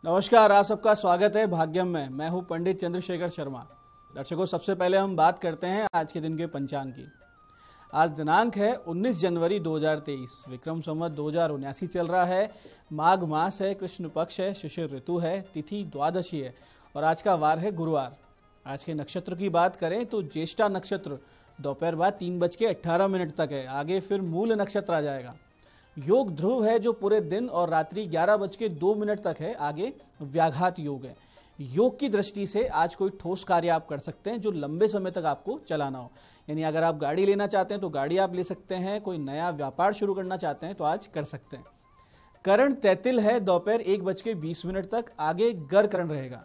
नमस्कार, आप सबका स्वागत है भाग्यम में। मैं हूं पंडित चंद्रशेखर शर्मा। दर्शकों, सबसे पहले हम बात करते हैं आज के दिन के पंचांग की। आज दिनांक है 19 जनवरी 2023, विक्रम संवत 2079 चल रहा है। माघ मास है, कृष्ण पक्ष है, शिशिर ऋतु है, तिथि द्वादशी है और आज का वार है गुरुवार। आज के नक्षत्र की बात करें तो ज्येष्ठा नक्षत्र दोपहर बाद 3:18 तक है। आगे फिर मूल नक्षत्र आ जाएगा। योग ध्रुव है जो पूरे दिन और रात्रि 11:02 तक है। आगे व्याघात योग है। योग की दृष्टि से आज कोई ठोस कार्य आप कर सकते हैं जो लंबे समय तक आपको चलाना हो। यानी अगर आप गाड़ी लेना चाहते हैं तो गाड़ी आप ले सकते हैं, कोई नया व्यापार शुरू करना चाहते हैं तो आज कर सकते हैं। करण तैतिल है दोपहर 1:20 तक। आगे गर करण रहेगा।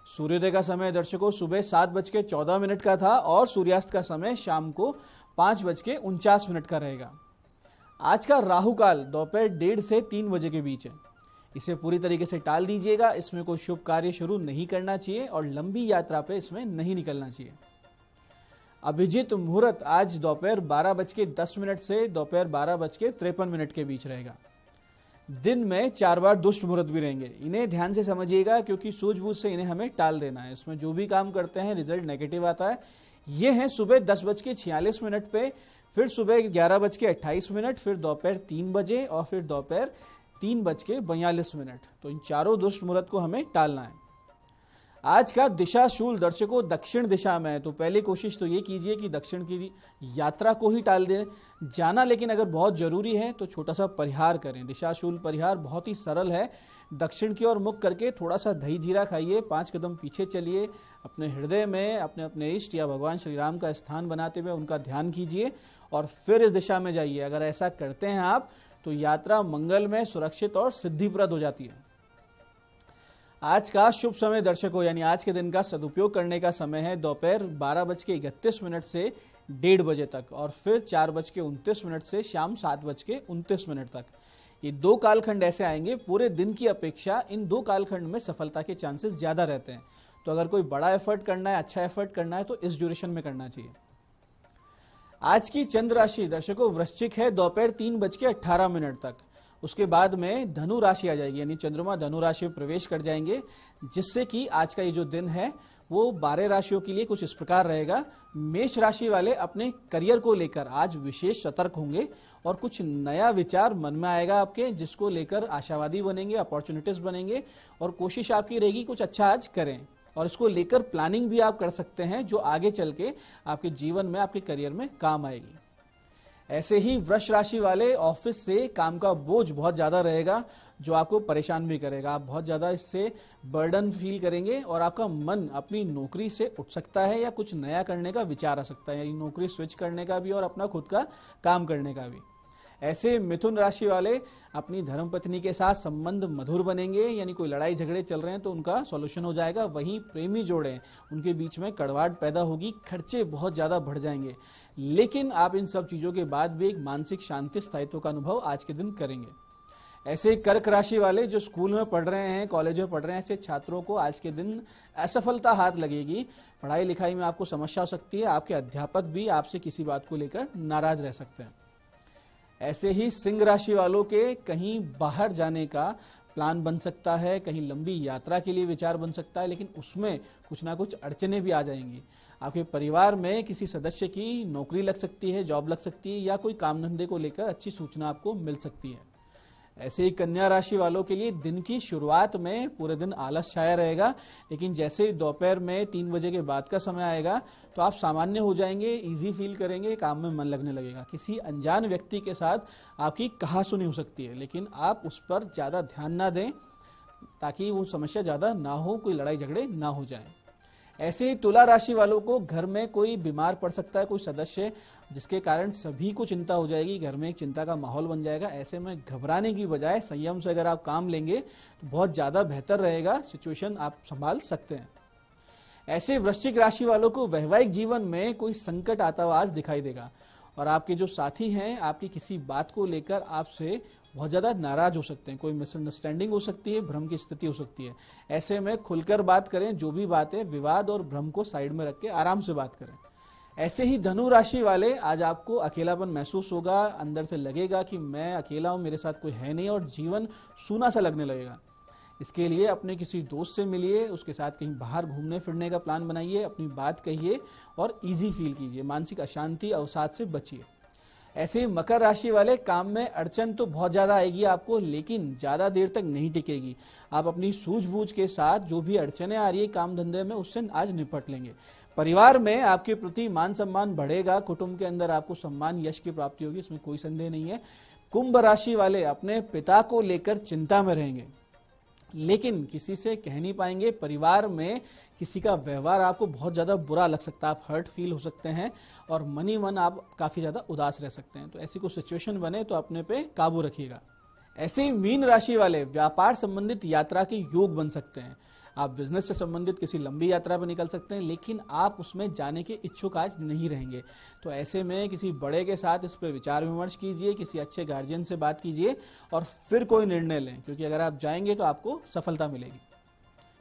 सूर्योदय का समय दर्शकों सुबह 7:14 का था और सूर्यास्त का समय शाम को 5:49 का रहेगा। आज का राहु काल दोपहर 1:30 से 3 बजे के बीच है। इसे पूरी तरीके से टाल दीजिएगा। इसमें कोई शुभ कार्य शुरू नहीं करना चाहिए और लंबी यात्रा पे इसमें नहीं निकलना चाहिए। अभिजीत मुहूर्त आज दोपहर 12:10 से दोपहर 12:53 के बीच रहेगा। दिन में 4 बार दुष्ट मुहूर्त भी रहेंगे। इन्हें ध्यान से समझिएगा क्योंकि सूझबूझ से इन्हें हमें टाल देना है। इसमें जो भी काम करते हैं रिजल्ट नेगेटिव आता है। ये है सुबह 10:46 पे, फिर सुबह 11:28, फिर दोपहर 3 बजे और फिर दोपहर 3:42। तो इन चारों दुष्ट मुहूर्त को हमें टालना है। आज का दिशाशूल दर्शकों दक्षिण दिशा में है, तो पहली कोशिश तो ये कीजिए कि दक्षिण की यात्रा को ही टाल दें। जाना लेकिन अगर बहुत जरूरी है तो छोटा सा परिहार करें। दिशाशूल परिहार बहुत ही सरल है। दक्षिण की ओर मुख करके थोड़ा सा दही जीरा खाइए, 5 कदम पीछे चलिए, अपने हृदय में अपने अपने इष्ट या भगवान श्री राम का स्थान बनाते हुए उनका ध्यान कीजिए और फिर इस दिशा में जाइए। अगर ऐसा करते हैं आप तो यात्रा मंगलमय, सुरक्षित और सिद्धिप्रद हो जाती है। आज का शुभ समय दर्शकों यानी आज के दिन का सदुपयोग करने का समय है दोपहर 12:31 से 1:30 बजे तक और फिर 4:29 से शाम 7:29 तक। ये 2 कालखंड ऐसे आएंगे, पूरे दिन की अपेक्षा इन 2 कालखंड में सफलता के चांसेस ज्यादा रहते हैं। तो अगर कोई बड़ा एफर्ट करना है, अच्छा एफर्ट करना है तो इस ड्यूरेशन में करना चाहिए। आज की चंद्र राशि दर्शकों वृश्चिक है दोपहर 3:18 तक। उसके बाद में धनु राशि आ जाएगी, यानी चंद्रमा धनु राशि में प्रवेश कर जाएंगे, जिससे कि आज का ये जो दिन है वो 12 राशियों के लिए कुछ इस प्रकार रहेगा। मेष राशि वाले अपने करियर को लेकर आज विशेष सतर्क होंगे और कुछ नया विचार मन में आएगा आपके, जिसको लेकर आशावादी बनेंगे, अपॉर्चुनिटीज बनेंगे और कोशिश आपकी रहेगी कुछ अच्छा आज करें और इसको लेकर प्लानिंग भी आप कर सकते हैं जो आगे चल के आपके जीवन में, आपके करियर में काम आएगी। ऐसे ही वृष राशि वाले ऑफिस से काम का बोझ बहुत ज्यादा रहेगा जो आपको परेशान भी करेगा। आप बहुत ज्यादा इससे बर्डन फील करेंगे और आपका मन अपनी नौकरी से उठ सकता है या कुछ नया करने का विचार आ सकता है, यानी नौकरी स्विच करने का भी और अपना खुद का काम करने का भी। ऐसे मिथुन राशि वाले अपनी धर्मपत्नी के साथ संबंध मधुर बनेंगे, यानी कोई लड़ाई झगड़े चल रहे हैं तो उनका सॉल्यूशन हो जाएगा। वहीं प्रेमी जोड़े उनके बीच में कड़वाहट पैदा होगी, खर्चे बहुत ज्यादा बढ़ जाएंगे, लेकिन आप इन सब चीजों के बाद भी एक मानसिक शांति, स्थायित्व का अनुभव आज के दिन करेंगे। ऐसे कर्क राशि वाले जो स्कूल में पढ़ रहे हैं, कॉलेज में पढ़ रहे हैं, ऐसे छात्रों को आज के दिन असफलता हाथ लगेगी। पढ़ाई लिखाई में आपको समस्या हो सकती है। आपके अध्यापक भी आपसे किसी बात को लेकर नाराज रह सकते हैं। ऐसे ही सिंह राशि वालों के कहीं बाहर जाने का प्लान बन सकता है, कहीं लंबी यात्रा के लिए विचार बन सकता है, लेकिन उसमें कुछ ना कुछ अड़चने भी आ जाएंगी। आपके परिवार में किसी सदस्य की नौकरी लग सकती है, जॉब लग सकती है या कोई काम धंधे को लेकर अच्छी सूचना आपको मिल सकती है। ऐसे ही कन्या राशि वालों के लिए दिन की शुरुआत में पूरे दिन आलस छाया रहेगा, लेकिन जैसे ही दोपहर में 3 बजे के बाद का समय आएगा तो आप सामान्य हो जाएंगे, इजी फील करेंगे, काम में मन लगने लगेगा। किसी अनजान व्यक्ति के साथ आपकी कहासुनी हो सकती है, लेकिन आप उस पर ज्यादा ध्यान ना दें ताकि वो समस्या ज्यादा ना हो, कोई लड़ाई झगड़े ना हो जाए। ऐसे ही तुला राशि वालों को घर में कोई बीमार पड़ सकता है, कोई सदस्य, जिसके कारण सभी को चिंता हो जाएगी। घर में एक चिंता का माहौल बन जाएगा। ऐसे में घबराने की बजाय संयम से अगर आप काम लेंगे तो बहुत ज्यादा बेहतर रहेगा, सिचुएशन आप संभाल सकते हैं। ऐसे वृश्चिक राशि वालों को वैवाहिक जीवन में कोई संकट आता हुआ आज दिखाई देगा और आपके जो साथी हैं आपकी किसी बात को लेकर आपसे बहुत ज्यादा नाराज हो सकते हैं, कोई मिसअंडरस्टैंडिंग हो सकती है, भ्रम की स्थिति हो सकती है। ऐसे में खुलकर बात करें, जो भी बात है विवाद और भ्रम को साइड में रख के आराम से बात करें। ऐसे ही धनु राशि वाले आज आपको अकेलापन महसूस होगा, अंदर से लगेगा कि मैं अकेला हूं, मेरे साथ कोई है नहीं और जीवन सूना सा लगने लगेगा। इसके लिए अपने किसी दोस्त से मिलिए, उसके साथ कहीं बाहर घूमने फिरने का प्लान बनाइए, अपनी बात कहिए और इजी फील कीजिए, मानसिक अशांति अवसाद से बचिए। ऐसे ही मकर राशि वाले, काम में अड़चन तो बहुत ज्यादा आएगी आपको, लेकिन ज्यादा देर तक नहीं टिकेगी। आप अपनी सूझबूझ के साथ जो भी अड़चने आ रही है काम धंधे में, उससे आज निपट लेंगे। परिवार में आपके प्रति मान सम्मान बढ़ेगा, कुटुंब के अंदर आपको सम्मान यश की प्राप्ति होगी, इसमें कोई संदेह नहीं है। कुंभ राशि वाले, अपने पिता को लेकर चिंता में रहेंगे, लेकिन किसी से कह नहीं पाएंगे। परिवार में किसी का व्यवहार आपको बहुत ज्यादा बुरा लग सकता है, आप हर्ट फील हो सकते हैं और मन ही मन आप काफी ज्यादा उदास रह सकते हैं। तो ऐसी कोई सिचुएशन बने तो अपने पे काबू रखिएगा। ऐसे ही मीन राशि वाले, व्यापार संबंधित यात्रा के योग बन सकते हैं। आप बिजनेस से संबंधित किसी लंबी यात्रा पर निकल सकते हैं, लेकिन आप उसमें जाने के इच्छुक आज नहीं रहेंगे। तो ऐसे में किसी बड़े के साथ इस पर विचार विमर्श कीजिए, किसी अच्छे गार्जियन से बात कीजिए और फिर कोई निर्णय लें, क्योंकि अगर आप जाएंगे तो आपको सफलता मिलेगी।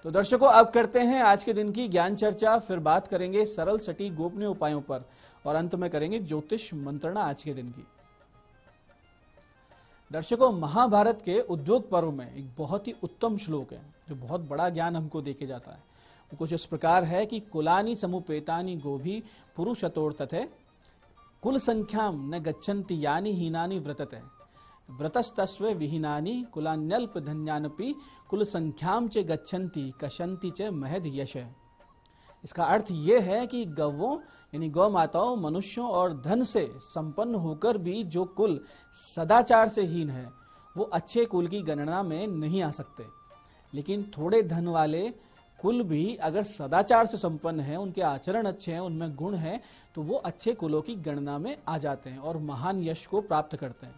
तो दर्शकों, अब करते हैं आज के दिन की ज्ञान चर्चा। फिर बात करेंगे सरल सटीक गोपनीय उपायों पर और अंत में करेंगे ज्योतिष मंत्रणा आज के दिन की। दर्शकों, महाभारत के उद्योग पर्व में एक बहुत ही उत्तम श्लोक है जो बहुत बड़ा ज्ञान हमको देके जाता है। वो कुछ इस प्रकार है कि कुलानि समुपेतानि गोभी पुरुषतोर्तथे कुल संख्याम न गच्छन्ति यानि हीनानि व्रतते व्रतस्तस्व विहीनानि कुलान्यल्प धन्यानपि कुल संख्याम च गच्छन्ति कशन्ति च महद यश। इसका अर्थ ये है कि गौवों यानी गौ माताओं, मनुष्यों और धन से संपन्न होकर भी जो कुल सदाचार से हीन है वो अच्छे कुल की गणना में नहीं आ सकते। लेकिन थोड़े धन वाले कुल भी अगर सदाचार से संपन्न है, उनके आचरण अच्छे हैं, उनमें गुण है, तो वो अच्छे कुलों की गणना में आ जाते हैं और महान यश को प्राप्त करते हैं।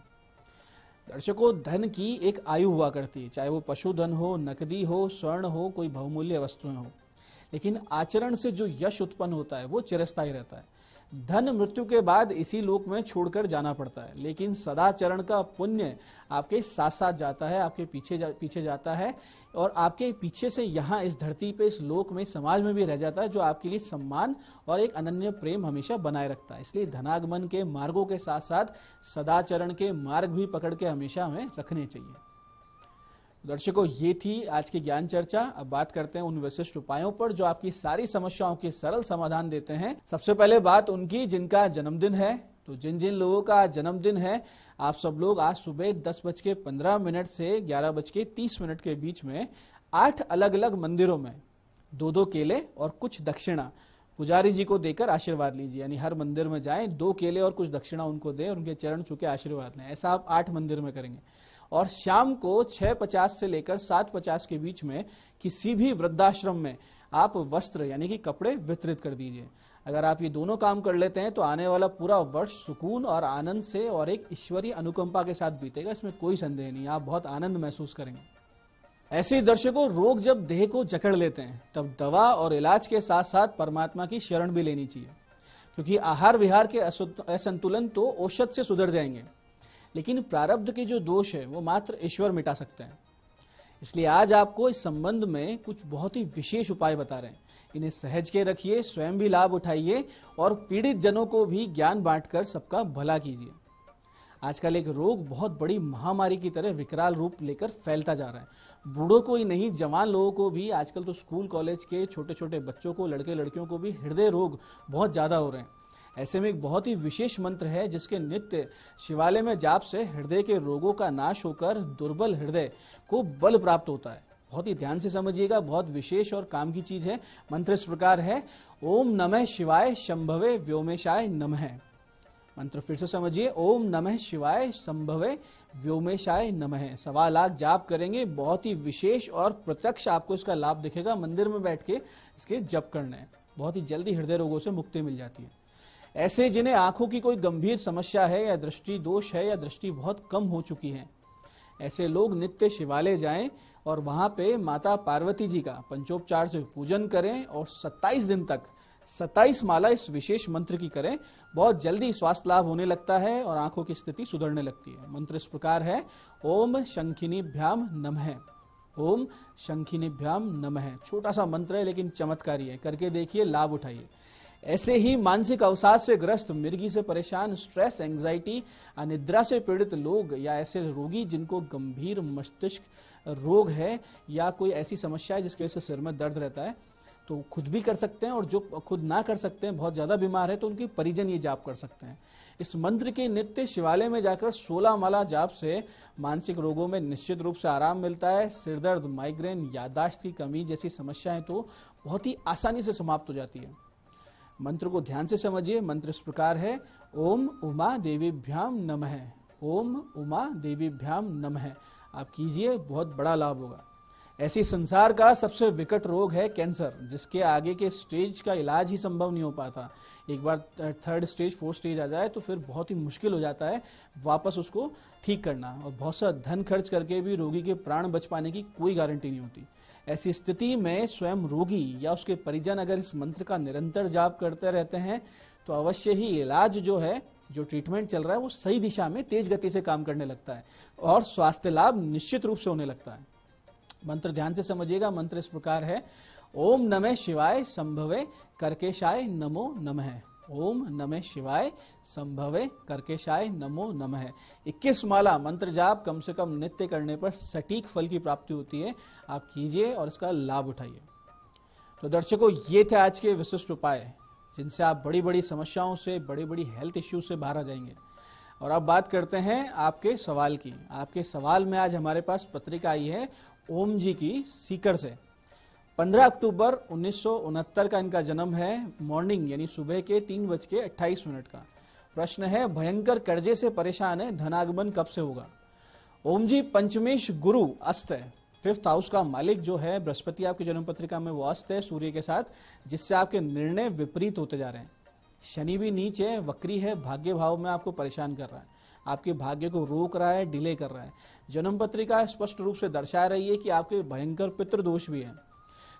दर्शकों, धन की एक आयु हुआ करती है, चाहे वो पशुधन हो, नकदी हो, स्वर्ण हो, कोई बहुमूल्य वस्तुएं हो, लेकिन आचरण से जो यश उत्पन्न होता है वो चिरस्थायी रहता है। धन मृत्यु के बाद इसी लोक में छोड़कर जाना पड़ता है, लेकिन सदाचरण का पुण्य आपके साथ साथ जाता है, आपके पीछे जाता है और आपके पीछे से यहाँ इस धरती पे, इस लोक में, समाज में भी रह जाता है, जो आपके लिए सम्मान और एक अनन्य प्रेम हमेशा बनाए रखता है। इसलिए धनागमन के मार्गों के साथ साथ सदाचरण के मार्ग भी पकड़ के हमेशा हमें रखने चाहिए। दर्शकों, ये थी आज की ज्ञान चर्चा। अब बात करते हैं उन विशिष्ट उपायों पर जो आपकी सारी समस्याओं के सरल समाधान देते हैं। सबसे पहले बात उनकी जिनका जन्मदिन है। तो जिन जिन लोगों का जन्मदिन है, आप सब लोग आज सुबह 10:15 से 11:30 के बीच में 8 अलग अलग मंदिरों में 2-2 केले और कुछ दक्षिणा पुजारी जी को देकर आशीर्वाद लीजिए। यानी हर मंदिर में जाएं, 2 केले और कुछ दक्षिणा उनको दें, उनके चरण छू के आशीर्वाद लें। ऐसा आप 8 मंदिर में करेंगे। और शाम को 6:50 से लेकर 7:50 के बीच में किसी भी वृद्धाश्रम में आप वस्त्र यानी कि कपड़े वितरित कर दीजिए। अगर आप ये दोनों काम कर लेते हैं तो आने वाला पूरा वर्ष सुकून और आनंद से और एक ईश्वरीय अनुकंपा के साथ बीतेगा, इसमें कोई संदेह नहीं। आप बहुत आनंद महसूस करेंगे। ऐसे ही दर्शकों, रोग जब देह को जकड़ लेते हैं तब दवा और इलाज के साथ साथ परमात्मा की शरण भी लेनी चाहिए, क्योंकि आहार विहार के असंतुलन तो औषध से सुधर जाएंगे, लेकिन प्रारब्ध के जो दोष है वो मात्र ईश्वर मिटा सकते हैं। इसलिए आज आपको इस संबंध में कुछ बहुत ही विशेष उपाय बता रहे हैं। इन्हें सहज के रखिए, स्वयं भी लाभ उठाइए और पीड़ित जनों को भी ज्ञान बांटकर सबका भला कीजिए। आजकल एक रोग बहुत बड़ी महामारी की तरह विकराल रूप लेकर फैलता जा रहा है। बूढ़ों को ही नहीं, जवान लोगों को भी, आजकल तो स्कूल कॉलेज के छोटे छोटे बच्चों को, लड़के लड़कियों को भी हृदय रोग बहुत ज्यादा हो रहे हैं। ऐसे में एक बहुत ही विशेष मंत्र है जिसके नित्य शिवालय में जाप से हृदय के रोगों का नाश होकर दुर्बल हृदय को बल प्राप्त होता है। बहुत ही ध्यान से समझिएगा, बहुत विशेष और काम की चीज है। मंत्र इस प्रकार है, ओम नमः शिवाय शंभवे व्योमेशाय नमः। मंत्र फिर से समझिए, ओम नमः शिवाय शंभवे व्योमेशाय नमः। 1.25 लाख जाप करेंगे, बहुत ही विशेष और प्रत्यक्ष आपको इसका लाभ दिखेगा। मंदिर में बैठ के इसके जप करना है, बहुत ही जल्दी हृदय रोगों से मुक्ति मिल जाती है। ऐसे जिन्हें आंखों की कोई गंभीर समस्या है या दृष्टि दोष है या दृष्टि बहुत कम हो चुकी है, ऐसे लोग नित्य शिवालय जाएं और वहां पे माता पार्वती जी का पंचोपचार से पूजन करें और 27 दिन तक 27 माला इस विशेष मंत्र की करें। बहुत जल्दी स्वास्थ्य लाभ होने लगता है और आंखों की स्थिति सुधरने लगती है। मंत्र इस प्रकार है, ओम शंखिनीभ्याम नमः। ओम शंखिनीभ्याम नमः। छोटा सा मंत्र है लेकिन चमत्कारी है, करके देखिए, लाभ उठाइए। ऐसे ही मानसिक अवसाद से ग्रस्त, मिर्गी से परेशान, स्ट्रेस, एंजाइटी, अनिद्रा से पीड़ित लोग या ऐसे रोगी जिनको गंभीर मस्तिष्क रोग है या कोई ऐसी समस्या है जिसकी वजह से सिर में दर्द रहता है तो खुद भी कर सकते हैं, और जो खुद ना कर सकते हैं, बहुत ज्यादा बीमार है, तो उनके परिजन ये जाप कर सकते हैं। इस मंत्र के नित्य शिवालय में जाकर 16 माला जाप से मानसिक रोगों में निश्चित रूप से आराम मिलता है। सिरदर्द, माइग्रेन, याददाश्त की कमी जैसी समस्याएं तो बहुत ही आसानी से समाप्त हो जाती है। मंत्र को ध्यान से समझिए। मंत्र इस प्रकार है, ओम उमा देवीभ्याम नमः। ओम उमा देवीभ्याम नमः आप कीजिए, बहुत बड़ा लाभ होगा। ऐसी संसार का सबसे विकट रोग है कैंसर, जिसके आगे के स्टेज का इलाज ही संभव नहीं हो पाता। एक बार 3rd स्टेज 4th स्टेज आ जाए तो फिर बहुत ही मुश्किल हो जाता है वापस उसको ठीक करना, और बहुत सा धन खर्च करके भी रोगी के प्राण बच पाने की कोई गारंटी नहीं होती। ऐसी स्थिति में स्वयं रोगी या उसके परिजन अगर इस मंत्र का निरंतर जाप करते रहते हैं तो अवश्य ही इलाज जो है, जो ट्रीटमेंट चल रहा है, वो सही दिशा में तेज गति से काम करने लगता है और स्वास्थ्य लाभ निश्चित रूप से होने लगता है। मंत्र ध्यान से समझिएगा। मंत्र इस प्रकार है, ओम नमः शिवाय संभवे करकेशाय नमो नमः। ओम नमः शिवाय संभवे करकेशाय नमो नमः। 21 माला मंत्र जाप कम से कम नित्य करने पर सटीक फल की प्राप्ति होती है। आप कीजिए और इसका लाभ उठाइए। तो दर्शकों, ये थे आज के विशिष्ट उपाय जिनसे आप बड़ी बड़ी समस्याओं से, बड़ी बड़ी हेल्थ इश्यूज से बाहर आ जाएंगे। और अब बात करते हैं आपके सवाल की। आपके सवाल में आज हमारे पास पत्रिका आई है ओम जी की सीकर से। 15 अक्टूबर 1969 का इनका जन्म है। मॉर्निंग यानी सुबह के 3:28 का। प्रश्न है, भयंकर कर्जे से परेशान है, धनागमन कब से होगा? ओम जी पंचमेश गुरु अस्त है। 5th हाउस का मालिक जो है बृहस्पति आपकी जन्म पत्रिका में वो अस्त है सूर्य के साथ, जिससे आपके निर्णय विपरीत होते जा रहे हैं। शनि भी नीच है, वक्री है, भाग्य भाव में आपको परेशान कर रहा है, आपके भाग्य को रोक रहा है, डिले कर रहा है। जन्म पत्रिका स्पष्ट रूप से दर्शा रही है कि आपके भयंकर पितृदोष भी हैं।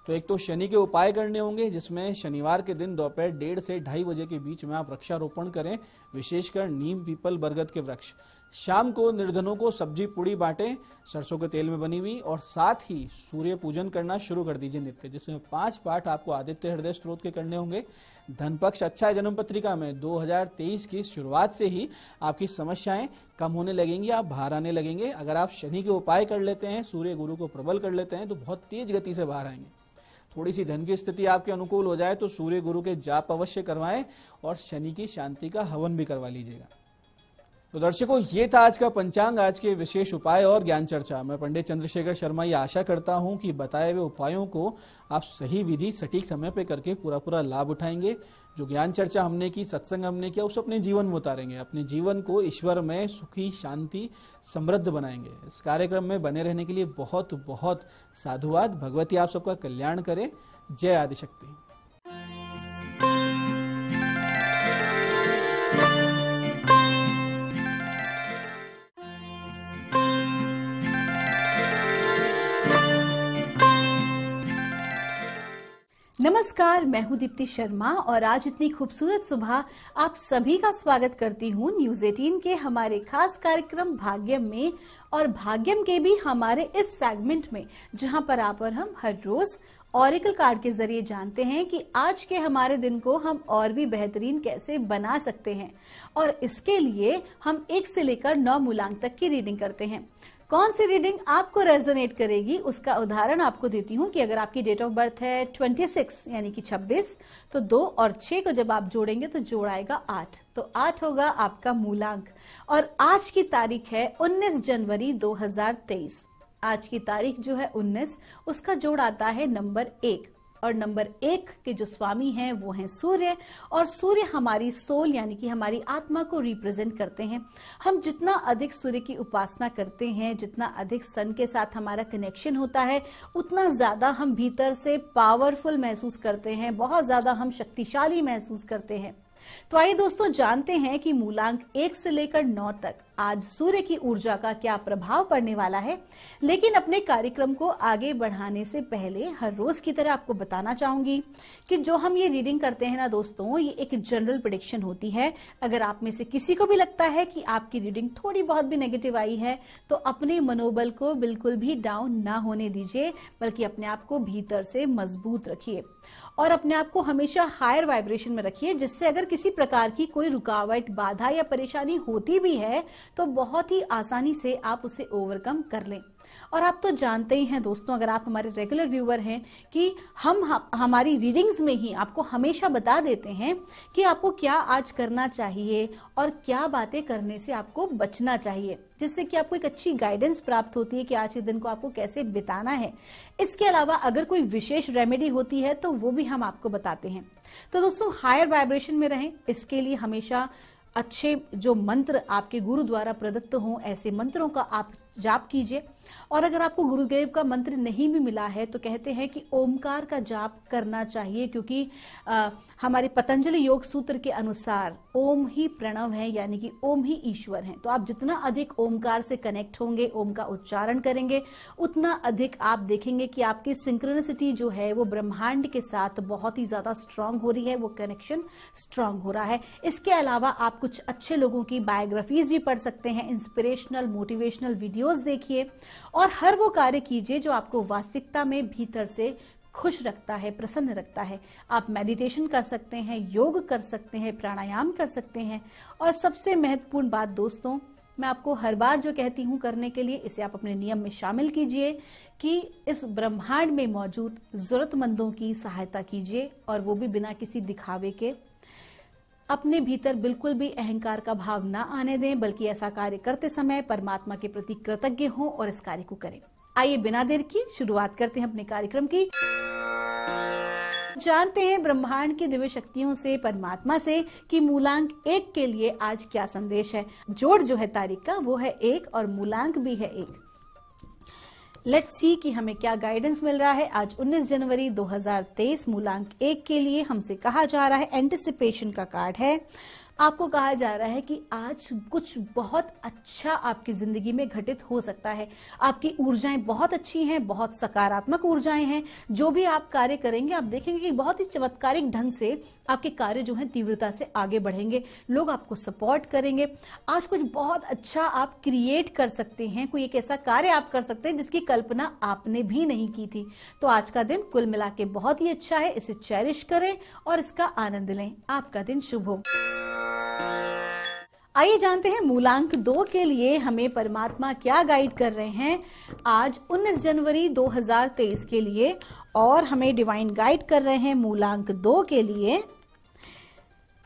तो एक तो शनि के उपाय करने होंगे, जिसमें शनिवार के दिन दोपहर 1:30 से 2:30 बजे के बीच में आप वृक्षारोपण करें, विशेषकर नीम, पीपल, बरगद के वृक्ष। शाम को निर्धनों को सब्जी पूड़ी बांटें सरसों के तेल में बनी हुई, और साथ ही सूर्य पूजन करना शुरू कर दीजिए नित्य, जिसमें 5 पाठ आपको आदित्य हृदय स्त्रोत के करने होंगे। धन पक्ष अच्छा है जन्म पत्रिका में। 2023 की शुरुआत से ही आपकी समस्याएं कम होने लगेंगी, आप बाहर आने लगेंगे। अगर आप शनि के उपाय कर लेते हैं, सूर्य गुरु को प्रबल कर लेते हैं, तो बहुत तेज गति से बाहर आएंगे। थोड़ी सी धन की स्थिति आपके अनुकूल हो जाए तो सूर्य गुरु के जाप अवश्य करवाएं और शनि की शांति का हवन भी करवा लीजिएगा। तो दर्शकों, ये था आज का पंचांग, आज के विशेष उपाय और ज्ञान चर्चा। मैं पंडित चंद्रशेखर शर्मा ये आशा करता हूं कि बताए हुए उपायों को आप सही विधि, सटीक समय पे करके पूरा लाभ उठाएंगे। जो ज्ञान चर्चा हमने की, सत्संग हमने किया, उसे अपने जीवन में उतारेंगे, अपने जीवन को ईश्वर में सुखी, शांति, समृद्ध बनाएंगे। इस कार्यक्रम में बने रहने के लिए बहुत बहुत साधुवाद। भगवती आप सबका कल्याण करे। जय आदिशक्ति। नमस्कार, मैं हूं दीप्ति शर्मा और आज इतनी खूबसूरत सुबह आप सभी का स्वागत करती हूं न्यूज़ 18 के हमारे खास कार्यक्रम भाग्यम में, और भाग्यम के भी हमारे इस सेगमेंट में, जहां पर आप और हम हर रोज ऑरेकल कार्ड के जरिए जानते हैं कि आज के हमारे दिन को हम और भी बेहतरीन कैसे बना सकते हैं। और इसके लिए हम 1 से लेकर 9 मूलांक तक की रीडिंग करते हैं। कौन सी रीडिंग आपको रेजोनेट करेगी, उसका उदाहरण आपको देती हूँ कि अगर आपकी डेट ऑफ बर्थ है 26 यानी कि 26, तो 2 और 6 को जब आप जोड़ेंगे तो जोड़ आएगा 8, तो 8 होगा आपका मूलांक। और आज की तारीख है 19 जनवरी 2023। आज की तारीख जो है 19, उसका जोड़ आता है नंबर 1, और नंबर 1 के जो स्वामी हैं वो हैं सूर्य, और सूर्य हमारी सोल यानी कि हमारी आत्मा को रिप्रेजेंट करते हैं। हम जितना अधिक सूर्य की उपासना करते हैं, जितना अधिक सन के साथ हमारा कनेक्शन होता है, उतना ज्यादा हम भीतर से पावरफुल महसूस करते हैं, बहुत ज्यादा हम शक्तिशाली महसूस करते हैं। तो आइए दोस्तों जानते हैं कि मूलांक 1 से लेकर 9 तक आज सूर्य की ऊर्जा का क्या प्रभाव पड़ने वाला है। लेकिन अपने कार्यक्रम को आगे बढ़ाने से पहले हर रोज की तरह आपको बताना चाहूंगी कि जो हम ये रीडिंग करते हैं ना दोस्तों, ये एक जनरल प्रेडिक्शन होती है। अगर आप में से किसी को भी लगता है कि आपकी रीडिंग थोड़ी बहुत भी नेगेटिव आई है, तो अपने मनोबल को बिल्कुल भी डाउन ना होने दीजिए, बल्कि अपने आप को भीतर से मजबूत रखिए और अपने आप को हमेशा हायर वाइब्रेशन में रखिए, जिससे अगर किसी प्रकार की कोई रुकावट, बाधा या परेशानी होती भी है तो बहुत ही आसानी से आप उसे ओवरकम कर लें। और आप तो जानते ही हैं दोस्तों, अगर आप हमारे रेगुलर व्यूअर हैं, कि हम हमारी रीडिंग्स में ही आपको हमेशा बता देते हैं कि आपको क्या आज करना चाहिए और क्या बातें करने से आपको बचना चाहिए, जिससे कि आपको एक अच्छी गाइडेंस प्राप्त होती है कि आज के दिन को आपको कैसे बिताना है। इसके अलावा अगर कोई विशेष रेमेडी होती है तो वो भी हम आपको बताते हैं। तो दोस्तों, हायर वाइब्रेशन में रहें, इसके लिए हमेशा अच्छे जो मंत्र आपके गुरु द्वारा प्रदत्त हों, ऐसे मंत्रों का आप जाप कीजिए। और अगर आपको गुरुदेव का मंत्र नहीं भी मिला है तो कहते हैं कि ओमकार का जाप करना चाहिए, क्योंकि हमारे पतंजलि योग सूत्र के अनुसार ओम ही प्रणव है, यानी कि ओम ही ईश्वर है। तो आप जितना अधिक ओमकार से कनेक्ट होंगे, ओम का उच्चारण करेंगे, उतना अधिक आप देखेंगे कि आपकी सिंक्रोनिसिटी जो है वो ब्रह्मांड के साथ बहुत ही ज्यादा स्ट्रांग हो रही है, वो कनेक्शन स्ट्रांग हो रहा है। इसके अलावा आप कुछ अच्छे लोगों की बायोग्राफीज भी पढ़ सकते हैं, इंस्पिरेशनल मोटिवेशनल वीडियोस देखिए और हर वो कार्य कीजिए जो आपको वास्तविकता में भीतर से खुश रखता है, प्रसन्न रखता है। आप मेडिटेशन कर सकते हैं, योग कर सकते हैं, प्राणायाम कर सकते हैं। और सबसे महत्वपूर्ण बात दोस्तों, मैं आपको हर बार जो कहती हूं करने के लिए, इसे आप अपने नियम में शामिल कीजिए कि इस ब्रह्मांड में मौजूद जरूरतमंदों की सहायता कीजिए, और वो भी बिना किसी दिखावे के। अपने भीतर बिल्कुल भी अहंकार का भाव ना आने दें, बल्कि ऐसा कार्य करते समय परमात्मा के प्रति कृतज्ञ हों और इस कार्य को करें। आइए बिना देर किए शुरुआत करते हैं अपने कार्यक्रम की। जानते हैं ब्रह्मांड की दिव्य शक्तियों से, परमात्मा से, कि मूलांक 1 के लिए आज क्या संदेश है। जोड़ जो है तारीख का वो है 1 और मूलांक भी है 1। लेट्स सी कि हमें क्या गाइडेंस मिल रहा है। आज 19 जनवरी 2023 मूलांक 1 के लिए हमसे कहा जा रहा है, एंटिसिपेशन का कार्ड है। आपको कहा जा रहा है कि आज कुछ बहुत अच्छा आपकी जिंदगी में घटित हो सकता है। आपकी ऊर्जाएं बहुत अच्छी हैं, बहुत सकारात्मक ऊर्जाएं हैं। जो भी आप कार्य करेंगे आप देखेंगे कि बहुत ही चमत्कारिक ढंग से आपके कार्य जो है तीव्रता से आगे बढ़ेंगे, लोग आपको सपोर्ट करेंगे। आज कुछ बहुत अच्छा आप क्रिएट कर सकते हैं, कोई एक ऐसा कार्य आप कर सकते हैं जिसकी कल्पना आपने भी नहीं की थी। तो आज का दिन कुल मिला के बहुत ही अच्छा है, इसे चेरिश करें और इसका आनंद लें। आपका दिन शुभ हो। आइए जानते हैं मूलांक 2 के लिए हमें परमात्मा क्या गाइड कर रहे हैं आज 19 जनवरी 2023 के लिए। और हमें डिवाइन गाइड कर रहे हैं मूलांक 2 के लिए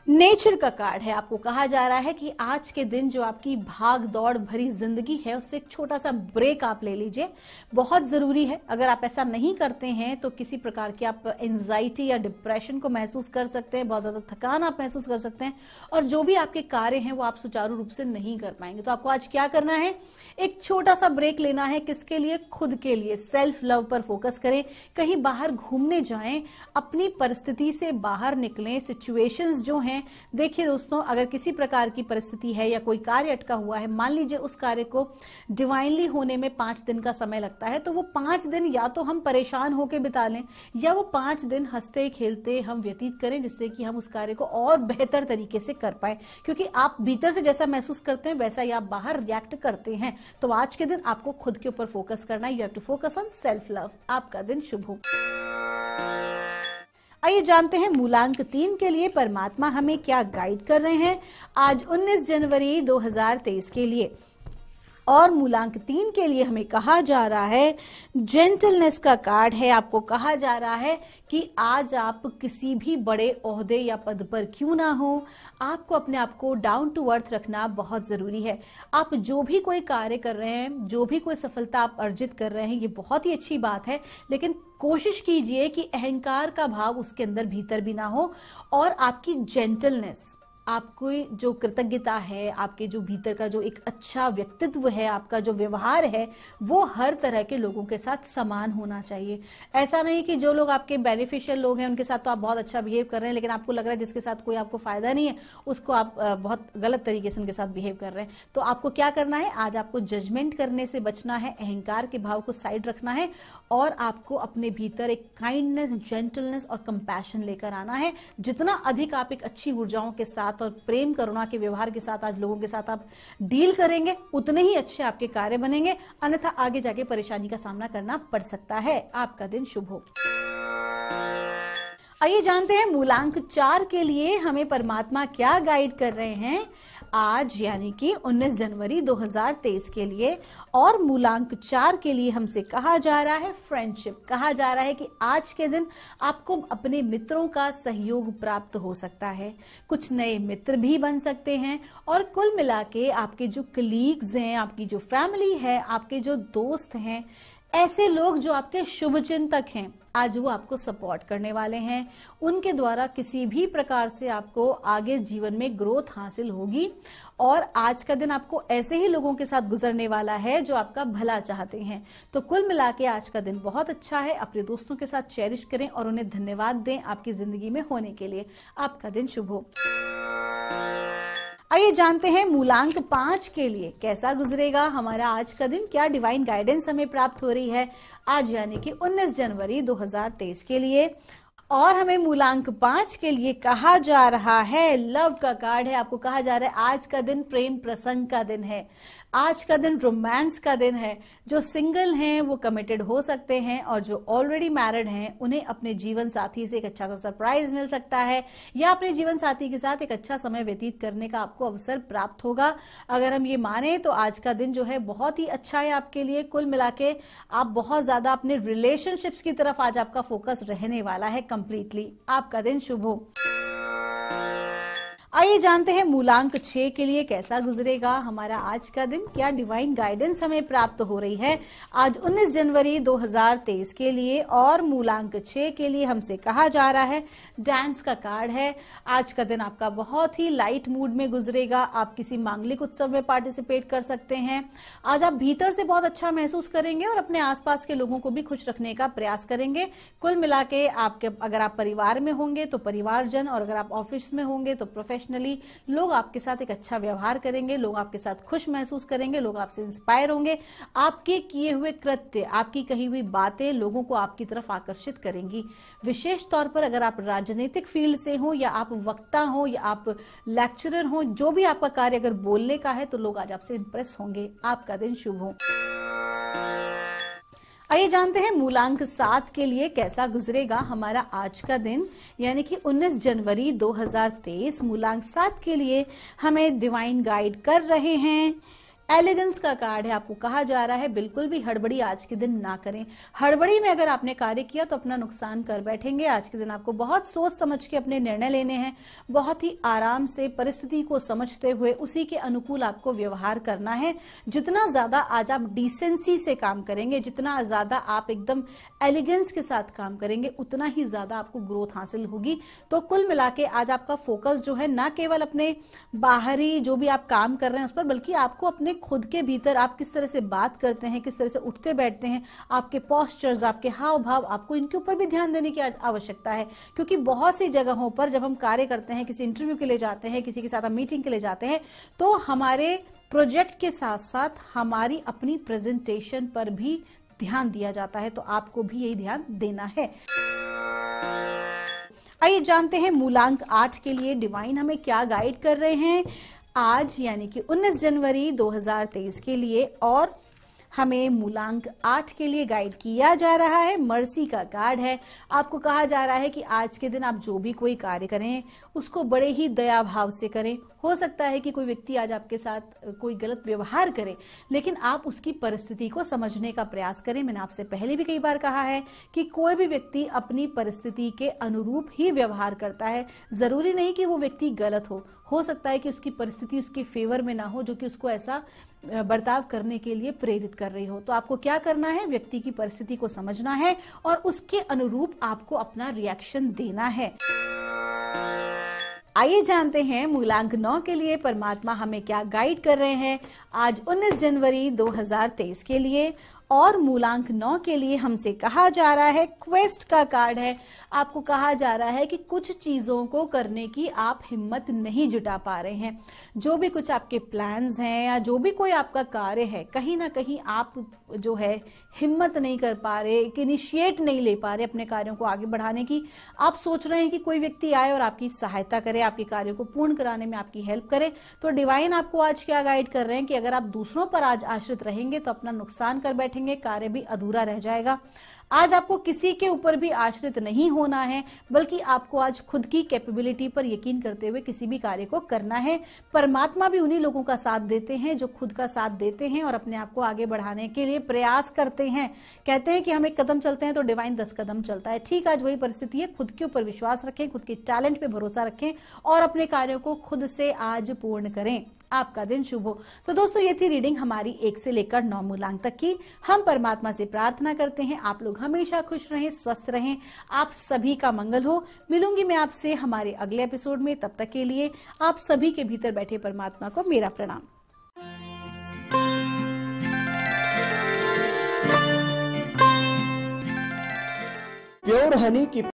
नेचर का कार्ड है। आपको कहा जा रहा है कि आज के दिन जो आपकी भाग दौड़ भरी जिंदगी है उससे एक छोटा सा ब्रेक आप ले लीजिए, बहुत जरूरी है। अगर आप ऐसा नहीं करते हैं तो किसी प्रकार की आप एंजाइटी या डिप्रेशन को महसूस कर सकते हैं, बहुत ज्यादा थकान आप महसूस कर सकते हैं, और जो भी आपके कार्य हैं वो आप सुचारू रूप से नहीं कर पाएंगे। तो आपको आज क्या करना है, एक छोटा सा ब्रेक लेना है। किसके लिए? खुद के लिए। सेल्फ लव पर फोकस करें, कहीं बाहर घूमने जाएं, अपनी परिस्थिति से बाहर निकलें। सिचुएशंस जो हैं, देखिए दोस्तों, अगर किसी प्रकार की परिस्थिति है या कोई कार्य अटका हुआ है, मान लीजिए उस कार्य को डिवाइनली होने में 5 दिन का समय लगता है, तो वो 5 दिन या तो हम परेशान होकर बिता लें या वो 5 दिन हंसते खेलते हम व्यतीत करें, जिससे कि हम उस कार्य को और बेहतर तरीके से कर पाए। क्योंकि आप भीतर से जैसा महसूस करते हैं वैसा ही आप बाहर रिएक्ट करते हैं। तो आज के दिन आपको खुद के ऊपर फोकस करना है। You have to focus on self love. आपका दिन शुभ हो। आइए जानते हैं मूलांक 3 के लिए परमात्मा हमें क्या गाइड कर रहे हैं आज 19 जनवरी 2023 के लिए। और मूलांक 3 के लिए हमें कहा जा रहा है, जेंटलनेस का कार्ड है। आपको कहा जा रहा है कि आज आप किसी भी बड़े ओहदे या पद पर क्यों ना हो, आपको अपने आप को डाउन टू अर्थ रखना बहुत जरूरी है। आप जो भी कोई कार्य कर रहे हैं, जो भी कोई सफलता आप अर्जित कर रहे हैं, ये बहुत ही अच्छी बात है, लेकिन कोशिश कीजिए कि अहंकार का भाव उसके अंदर भीतर भी ना हो, और आपकी जेंटलनेस, आपकी जो कृतज्ञता है, आपके जो भीतर का जो एक अच्छा व्यक्तित्व है, आपका जो व्यवहार है, वो हर तरह के लोगों के साथ समान होना चाहिए। ऐसा नहीं कि जो लोग आपके बेनिफिशियल लोग हैं उनके साथ तो आप बहुत अच्छा बिहेव कर रहे हैं, लेकिन आपको लग रहा है जिसके साथ कोई आपको फायदा नहीं है उसको आप बहुत गलत तरीके से उनके साथ बिहेव कर रहे हैं। तो आपको क्या करना है, आज आपको जजमेंट करने से बचना है, अहंकार के भाव को साइड रखना है, और आपको अपने भीतर एक काइंडनेस, जेंटलनेस और कंपैशन लेकर आना है। जितना अधिक आप एक अच्छी ऊर्जाओं के साथ और प्रेम करुणा के व्यवहार के साथ आज लोगों के साथ आप डील करेंगे, उतने ही अच्छे आपके कार्य बनेंगे, अन्यथा आगे जाके परेशानी का सामना करना पड़ सकता है। आपका दिन शुभ हो। आइए जानते हैं मूलांक 4 के लिए हमें परमात्मा क्या गाइड कर रहे हैं आज यानी कि 19 जनवरी 2023 के लिए। और मूलांक 4 के लिए हमसे कहा जा रहा है फ्रेंडशिप। कहा जा रहा है कि आज के दिन आपको अपने मित्रों का सहयोग प्राप्त हो सकता है, कुछ नए मित्र भी बन सकते हैं और कुल मिला के आपके जो कलीग्स हैं, आपकी जो फैमिली है, आपके जो दोस्त हैं, ऐसे लोग जो आपके शुभचिंतक हैं, आज वो आपको सपोर्ट करने वाले हैं। उनके द्वारा किसी भी प्रकार से आपको आगे जीवन में ग्रोथ हासिल होगी और आज का दिन आपको ऐसे ही लोगों के साथ गुजरने वाला है जो आपका भला चाहते हैं। तो कुल मिला के आज का दिन बहुत अच्छा है। अपने दोस्तों के साथ चेरिश करें और उन्हें धन्यवाद दें आपकी जिंदगी में होने के लिए। आपका दिन शुभ हो। आइए जानते हैं मूलांक 5 के लिए कैसा गुजरेगा हमारा आज का दिन, क्या डिवाइन गाइडेंस हमें प्राप्त हो रही है आज यानी कि 19 जनवरी 2023 के लिए। और हमें मूलांक 5 के लिए कहा जा रहा है, लव का कार्ड है। आपको कहा जा रहा है आज का दिन प्रेम प्रसंग का दिन है, आज का दिन रोमांस का दिन है। जो सिंगल हैं वो कमिटेड हो सकते हैं और जो ऑलरेडी मैरिड हैं उन्हें अपने जीवन साथी से एक अच्छा सा सरप्राइज मिल सकता है या अपने जीवन साथी के साथ एक अच्छा समय व्यतीत करने का आपको अवसर प्राप्त होगा। अगर हम ये माने तो आज का दिन जो है बहुत ही अच्छा है आपके लिए। कुल मिला के आप बहुत ज्यादा अपने रिलेशनशिप्स की तरफ आज आपका फोकस रहने वाला है कंप्लीटली। आपका दिन शुभ हो। आइए जानते हैं मूलांक 6 के लिए कैसा गुजरेगा हमारा आज का दिन, क्या डिवाइन गाइडेंस हमें प्राप्त हो रही है आज 19 जनवरी 2023 के लिए। और मूलांक 6 के लिए हमसे कहा जा रहा है, डांस का कार्ड है। आज का दिन आपका बहुत ही लाइट मूड में गुजरेगा। आप किसी मांगलिक उत्सव में पार्टिसिपेट कर सकते हैं। आज आप भीतर से बहुत अच्छा महसूस करेंगे और अपने आसपास के लोगों को भी खुश रखने का प्रयास करेंगे। कुल मिला के आपके अगर आप परिवार में होंगे तो परिवारजन और अगर आप ऑफिस में होंगे तो प्रोफेशनली लोग आपके साथ एक अच्छा व्यवहार करेंगे, लोग आपके साथ खुश महसूस करेंगे, लोग आपसे इंस्पायर होंगे। आपके किए हुए कृत्य, आपकी कही हुई बातें लोगों को आपकी तरफ आकर्षित करेंगी। विशेष तौर पर अगर आप राजनीतिक फील्ड से हो या आप वक्ता हो या आप लेक्चरर हो, जो भी आपका कार्य अगर बोलने का है तो लोग आज आपसे इंप्रेस होंगे। आपका दिन शुभ हो। आइए जानते हैं मूलांक 7 के लिए कैसा गुजरेगा हमारा आज का दिन यानी कि 19 जनवरी 2023। मूलांक 7 के लिए हमें डिवाइन गाइड कर रहे हैं, एलिगेंस का कार्ड है। आपको कहा जा रहा है बिल्कुल भी हड़बड़ी आज के दिन ना करें। हड़बड़ी में अगर आपने कार्य किया तो अपना नुकसान कर बैठेंगे। आज के दिन आपको बहुत सोच समझ के अपने निर्णय लेने हैं, बहुत ही आराम से परिस्थिति को समझते हुए उसी के अनुकूल आपको व्यवहार करना है। जितना ज्यादा आज आप डिसेंसी से काम करेंगे, जितना ज्यादा आप एकदम एलिगेंस के साथ काम करेंगे, उतना ही ज्यादा आपको ग्रोथ हासिल होगी। तो कुल मिला के आज आपका फोकस जो है ना केवल अपने बाहरी जो भी आप काम कर रहे हैं उस पर, बल्कि आपको अपने खुद के भीतर आप किस तरह से बात करते हैं, किस तरह से उठते बैठते हैं, आपके पोस्चर्स, आपके हाव भाव, आपको इनके ऊपर भी ध्यान देने की आवश्यकता है। क्योंकि बहुत सी जगहों पर जब हम कार्य करते हैं, किसी इंटरव्यू के लिए जाते हैं, किसी के साथ हम मीटिंग के लिए जाते हैं, तो हमारे प्रोजेक्ट के साथ साथ हमारी अपनी प्रेजेंटेशन पर भी ध्यान दिया जाता है। तो आपको भी यही ध्यान देना है। आइए जानते हैं मूलांक 8 के लिए डिवाइन हमें क्या गाइड कर रहे हैं आज यानी कि 19 जनवरी 2023 के लिए। और हमें मूलांक 8 के लिए गाइड किया जा रहा है, मर्सी का कार्ड है। आपको कहा जा रहा है कि आज के दिन आप जो भी कोई कार्य करें उसको बड़े ही दया भाव से करें। हो सकता है कि कोई व्यक्ति आज आपके साथ कोई गलत व्यवहार करे, लेकिन आप उसकी परिस्थिति को समझने का प्रयास करें। मैंने आपसे पहले भी कई बार कहा है कि कोई भी व्यक्ति अपनी परिस्थिति के अनुरूप ही व्यवहार करता है। जरूरी नहीं कि वो व्यक्ति गलत हो सकता है कि उसकी परिस्थिति उसके फेवर में ना हो जो कि उसको ऐसा बर्ताव करने के लिए प्रेरित कर रही हो। तो आपको क्या करना है, व्यक्ति की परिस्थिति को समझना है और उसके अनुरूप आपको अपना रिएक्शन देना है। आइए जानते हैं मूलांक 9 के लिए परमात्मा हमें क्या गाइड कर रहे हैं आज 19 जनवरी 2023 के लिए। और मूलांक 9 के लिए हमसे कहा जा रहा है, क्वेस्ट का कार्ड है। आपको कहा जा रहा है कि कुछ चीजों को करने की आप हिम्मत नहीं जुटा पा रहे हैं। जो भी कुछ आपके प्लान्स हैं या जो भी कोई आपका कार्य है, कहीं ना कहीं आप जो है हिम्मत नहीं कर पा रहे, इनिशिएट नहीं ले पा रहे अपने कार्यों को आगे बढ़ाने की। आप सोच रहे हैं कि कोई व्यक्ति आए और आपकी सहायता करे, आपके कार्यों को पूर्ण कराने में आपकी हेल्प करे। तो डिवाइन आपको आज क्या गाइड कर रहे हैं कि अगर आप दूसरों पर आज आश्रित रहेंगे तो अपना नुकसान कर बैठेंगे, कार्य भी अधूरा रह जाएगा। आज आपको किसी के ऊपर भी आश्रित नहीं होना है, बल्कि आपको आज खुद की कैपेबिलिटी पर यकीन करते हुए किसी भी कार्य को करना है। परमात्मा भी उन्हीं लोगों का साथ देते हैं जो खुद का साथ देते हैं और अपने आप को आगे बढ़ाने के लिए प्रयास करते हैं। कहते हैं कि हम एक कदम चलते हैं तो डिवाइन 10 कदम चलता है। ठीक आज वही परिस्थिति है। खुद के ऊपर विश्वास रखें, खुद के टैलेंट पे भरोसा रखें और अपने कार्यों को खुद से आज पूर्ण करें। आपका दिन शुभ हो। तो दोस्तों, ये थी रीडिंग हमारी 1 से लेकर 9 मूलांक तक की। हम परमात्मा से प्रार्थना करते हैं आप लोग हमेशा खुश रहें, स्वस्थ रहें, आप सभी का मंगल हो। मिलूंगी मैं आपसे हमारे अगले एपिसोड में। तब तक के लिए आप सभी के भीतर बैठे परमात्मा को मेरा प्रणाम। प्योर हनी की